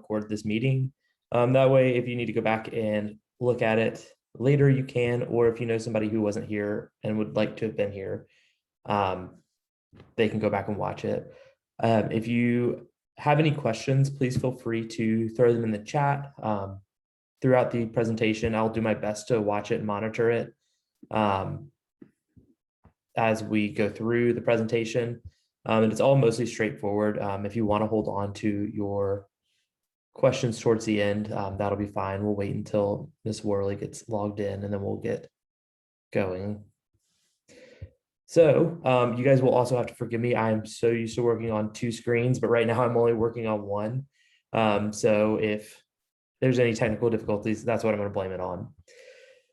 record this meeting. That way, if you need to go back and look at it later, you can, or if you know somebody who wasn't here and would like to have been here, they can go back and watch it. If you have any questions, please feel free to throw them in the chat. Throughout the presentation, I'll do my best to watch it and monitor it as we go through the presentation. And it's all mostly straightforward. If you want to hold on to your questions towards the end, that'll be fine. We'll wait until Ms. Worley gets logged in and then we'll get going. So you guys will also have to forgive me. I'm so used to working on 2 screens, but right now I'm only working on 1. So if there's any technical difficulties, that's what I'm going to blame it on.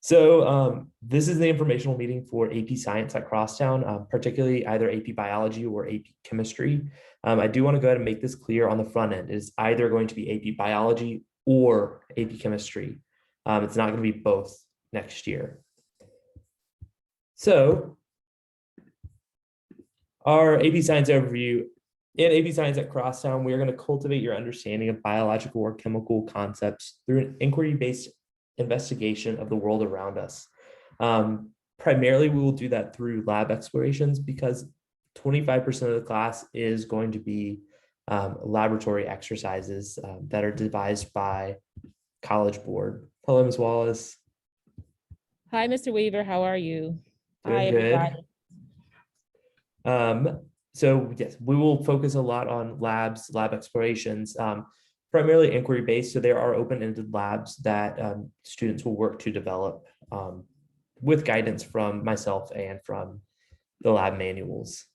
So this is the informational meeting for AP Science at Crosstown, particularly either AP Biology or AP Chemistry. I do want to go ahead and make this clear on the front end. It is either going to be AP Biology or AP Chemistry. It's not going to be both next year. So our AP Science overview. In AP Science at Crosstown, we are going to cultivate your understanding of biological or chemical concepts through an inquiry-based investigation of the world around us. Primarily, we will do that through lab explorations because 25% of the class is going to be laboratory exercises that are devised by College Board. Hello, Ms. Wallace. Hi, Mr. Weaver. How are you? Doing Hi, good. everybody. So yes, we will focus a lot on lab explorations, primarily inquiry-based. So there are open-ended labs that students will work to develop with guidance from myself and from the lab manuals.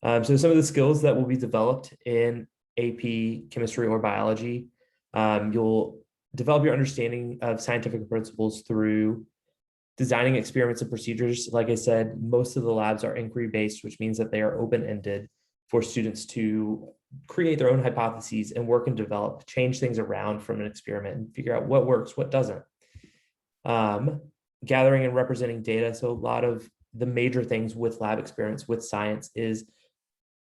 So some of the skills that will be developed in AP Chemistry or Biology, you'll develop your understanding of scientific principles through designing experiments and procedures. Like I said, most of the labs are inquiry-based, which means that they are open-ended for students to create their own hypotheses and work and develop, change things around from an experiment and figure out what works, what doesn't. Gathering and representing data. So a lot of the major things with lab experiments, with science, is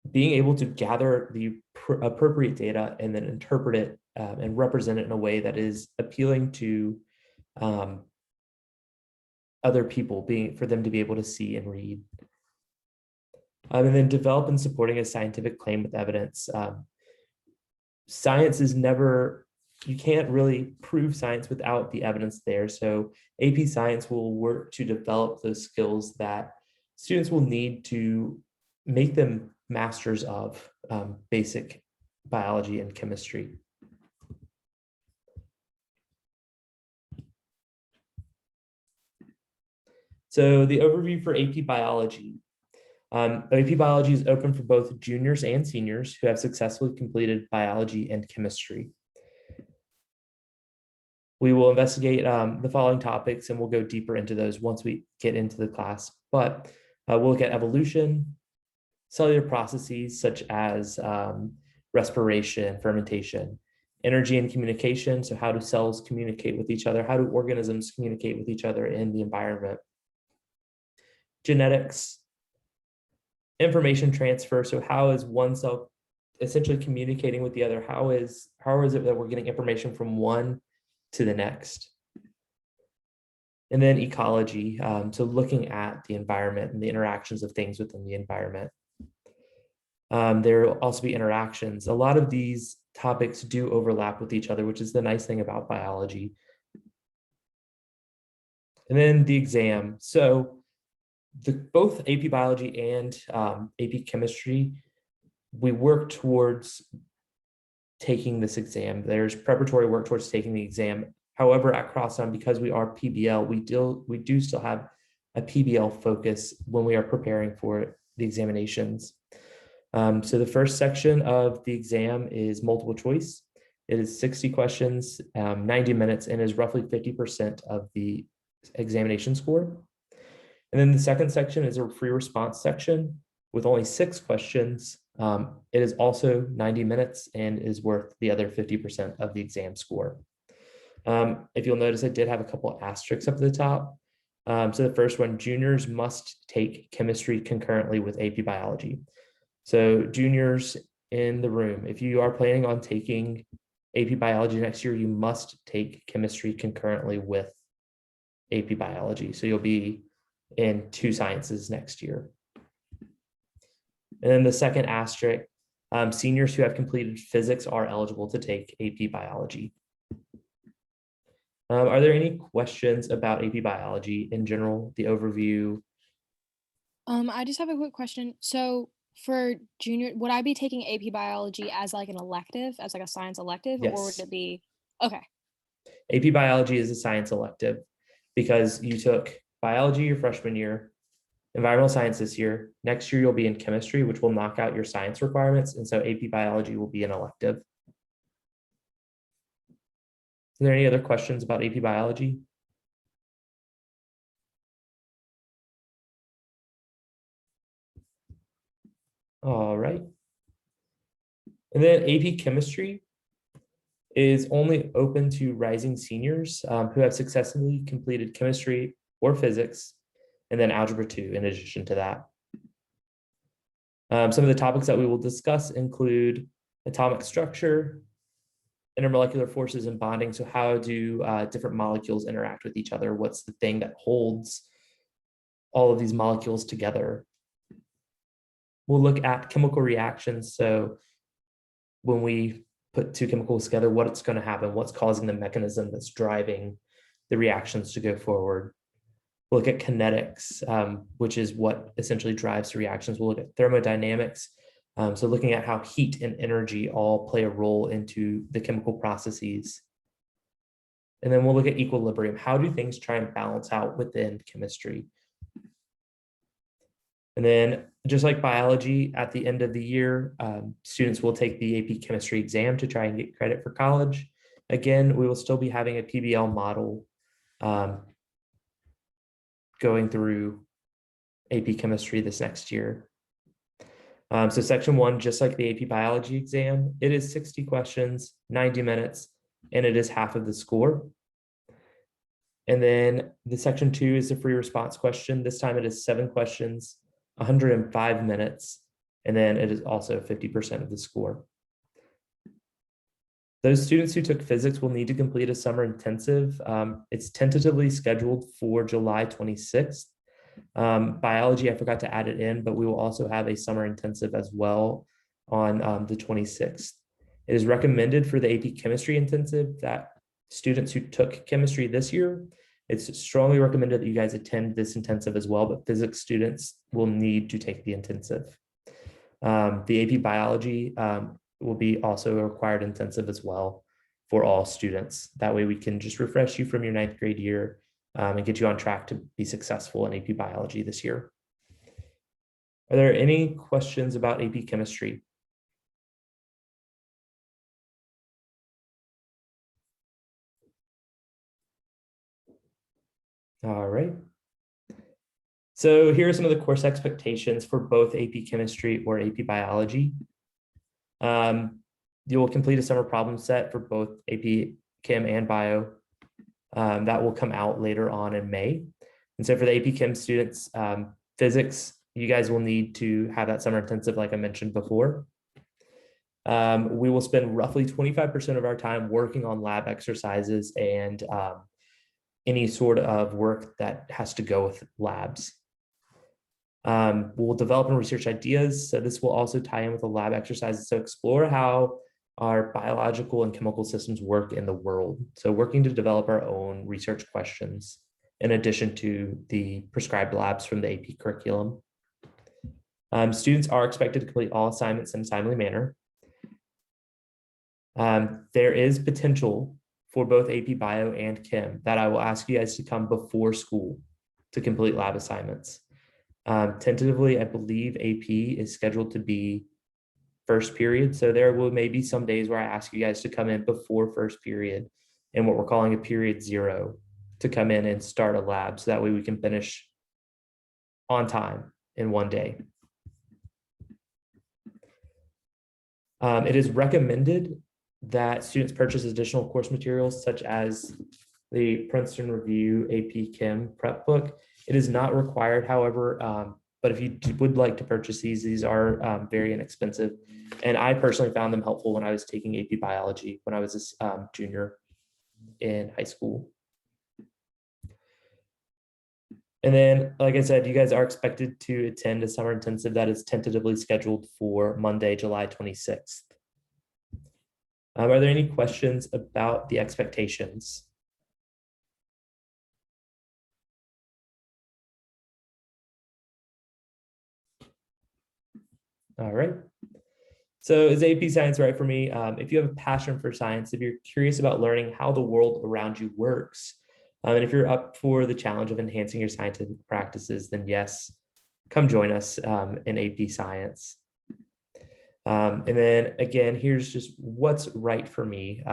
being able to gather the appropriate data and then interpret it and represent it in a way that is appealing to other people, for them to be able to see and read. And then develop and supporting a scientific claim with evidence. Science is never, you can't really prove science without the evidence there. So AP Science will work to develop those skills that students will need to make them masters of basic biology and chemistry. So the overview for AP Biology. AP Biology is open for both juniors and seniors who have successfully completed biology and chemistry. We will investigate the following topics and we'll go deeper into those once we get into the class. But we'll look at evolution, cellular processes such as respiration, fermentation, energy and communication. So how do cells communicate with each other? How do organisms communicate with each other in the environment? Genetics, information transfer. So how is one cell essentially communicating with the other? How is it that we're getting information from one to the next? And then ecology, so looking at the environment and the interactions of things within the environment. There will also be interactions. A lot of these topics do overlap with each other, which is the nice thing about biology. And then the exam. So both AP Biology and AP Chemistry, we work towards taking this exam. There's preparatory work towards taking the exam. However, at Crosstown, because we are PBL, we do still have a PBL focus when we are preparing for the examinations. So the first section of the exam is multiple choice. It is 60 questions, 90 minutes, and is roughly 50% of the examination score. And then the second section is a free response section with only 6 questions. It is also 90 minutes and is worth the other 50% of the exam score. If you'll notice, I did have a couple of asterisks up at the top. So the first one, juniors must take chemistry concurrently with AP Biology. So juniors in the room, if you are planning on taking AP Biology next year, you must take chemistry concurrently with AP Biology. So you'll be in 2 sciences next year. And then the second asterisk, seniors who have completed physics are eligible to take AP Biology. Are there any questions about AP Biology in general, the overview? I just have a quick question. So for junior, would I be taking AP Biology as like an elective, as like a science elective, or would Yes. it be okay? AP Biology is a science elective because you took biology your freshman year, environmental science this year. Next year, you'll be in chemistry, which will knock out your science requirements. And so AP Biology will be an elective. Are there any other questions about AP Biology? All right. And then AP Chemistry is only open to rising seniors who have successfully completed chemistry or physics, and then Algebra 2 in addition to that. Some of the topics that we will discuss include atomic structure, intermolecular forces and bonding. So how do different molecules interact with each other? What's the thing that holds all of these molecules together? We'll look at chemical reactions. So when we put 2 chemicals together, what's going to happen? What's causing the mechanism that's driving the reactions to go forward? We'll look at kinetics, which is what essentially drives the reactions. We'll look at thermodynamics. So looking at how heat and energy all play a role into the chemical processes. And then we'll look at equilibrium. How do things try and balance out within chemistry? And then just like biology, at the end of the year, students will take the AP chemistry exam to try and get credit for college. Again, we will still be having a PBL model going through AP chemistry this next year. So section 1, just like the AP biology exam, it is 60 questions, 90 minutes, and it is half of the score. And then the section 2 is the free response question. This time it is 7 questions, 105 minutes, and then it is also 50% of the score. Those students who took physics will need to complete a summer intensive. It's tentatively scheduled for July 26th. Biology, I forgot to add it in, but we will also have a summer intensive as well on the 26th. It is recommended for the AP chemistry intensive that students who took chemistry this year, it's strongly recommended that you guys attend this intensive as well, but physics students will need to take the intensive. The AP biology will be also a required intensive as well for all students. That way we can just refresh you from your 9th grade year and get you on track to be successful in AP biology this year. Are there any questions about AP chemistry? All right. So here are some of the course expectations for both AP chemistry or AP biology. You will complete a summer problem set for both AP Chem and Bio. That will come out later on in May. And so for the AP Chem students, physics, you guys will need to have that summer intensive like I mentioned before. We will spend roughly 25% of our time working on lab exercises and any sort of work that has to go with labs. We'll develop and research ideas. So this will also tie in with the lab exercises. So explore how our biological and chemical systems work in the world. So working to develop our own research questions in addition to the prescribed labs from the AP curriculum. Students are expected to complete all assignments in a timely manner. There is potential for both AP Bio and Chem that I will ask you guys to come before school to complete lab assignments. Tentatively, I believe AP is scheduled to be first period. So there will maybe some days where I ask you guys to come in before first period and what we're calling a period 0 to come in and start a lab. So that way we can finish on time in one day. It is recommended that students purchase additional course materials such as the Princeton Review AP Chem prep book. It is not required, however, But if you would like to purchase these are very inexpensive. And I personally found them helpful when I was taking AP biology when I was a junior in high school. And then, like I said, you guys are expected to attend a summer intensive that is tentatively scheduled for Monday, July 26th. Are there any questions about the expectations? All right. So is AP Science right for me? If you have a passion for science, if you're curious about learning how the world around you works, and if you're up for the challenge of enhancing your scientific practices, then yes, come join us in AP Science. And then again, here's just what's right for me.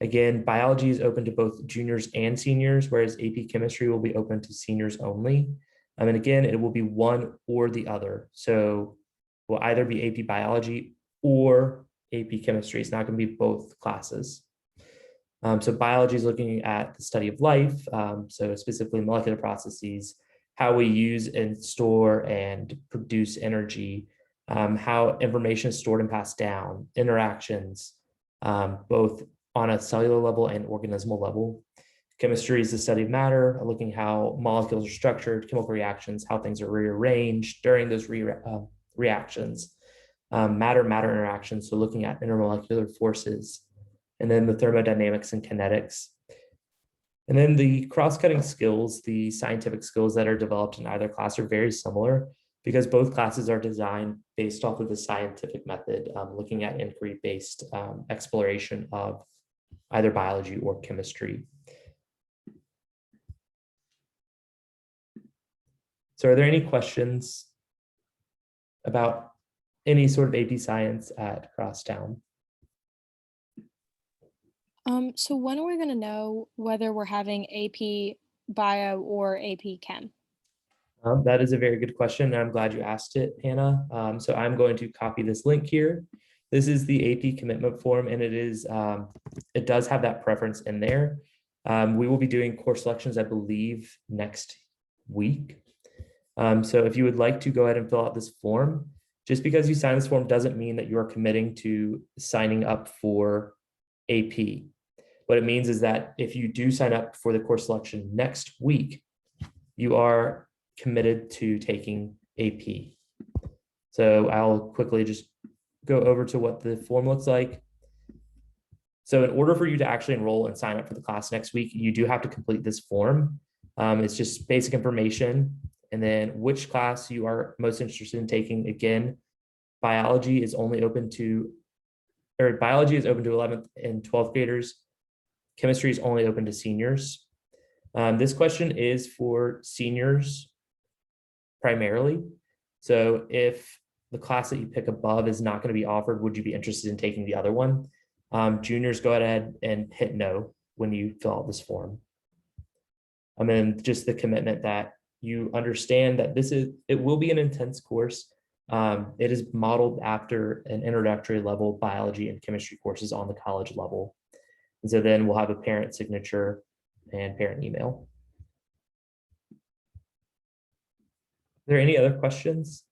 Again, biology is open to both juniors and seniors, whereas AP Chemistry will be open to seniors only. And again, it will be one or the other. So will either be AP Biology or AP Chemistry. It's not going to be both classes. So biology is looking at the study of life, so specifically molecular processes, how we use and store and produce energy, how information is stored and passed down, interactions, both on a cellular level and organismal level. Chemistry is the study of matter, looking how molecules are structured, chemical reactions, how things are rearranged during those reactions, matter-matter interactions, so looking at intermolecular forces, and then the thermodynamics and kinetics. And then the cross-cutting skills, the scientific skills that are developed in either class are very similar because both classes are designed based off of the scientific method, looking at inquiry-based exploration of either biology or chemistry. So are there any questions about any sort of AP Science at Crosstown? So when are we gonna know whether we're having AP Bio or AP Chem? That is a very good question, and I'm glad you asked it, Hannah. So I'm going to copy this link here. This is the AP commitment form, and it does have that preference in there. We will be doing course selections, I believe, next week. So if you would like to go ahead and fill out this form, just because you sign this form doesn't mean that you are committing to signing up for AP. What it means is that if you do sign up for the course selection next week, you are committed to taking AP. So I'll quickly just go over to what the form looks like. So in order for you to actually enroll and sign up for the class next week, you do have to complete this form. It's just basic information, and then which class you are most interested in taking. Again, biology is open to 11th and 12th graders. Chemistry is only open to seniors. This question is for seniors primarily. So if the class that you pick above is not going to be offered, would you be interested in taking the other one? Juniors, go ahead and hit no when you fill out this form. And then just the commitment that you understand that it will be an intense course. It is modeled after an introductory level biology and chemistry courses on the college level. And so then we'll have a parent signature and parent email. Are there any other questions?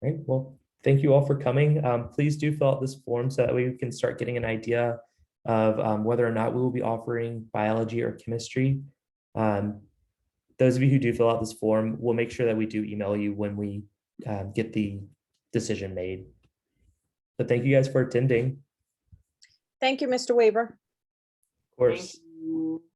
All right, well, thank you all for coming. Please do fill out this form so that we can start getting an idea of whether or not we will be offering biology or chemistry. Those of you who do fill out this form, we'll make sure that we do email you when we get the decision made. But thank you guys for attending. Thank you, Mr. Weaver. Of course.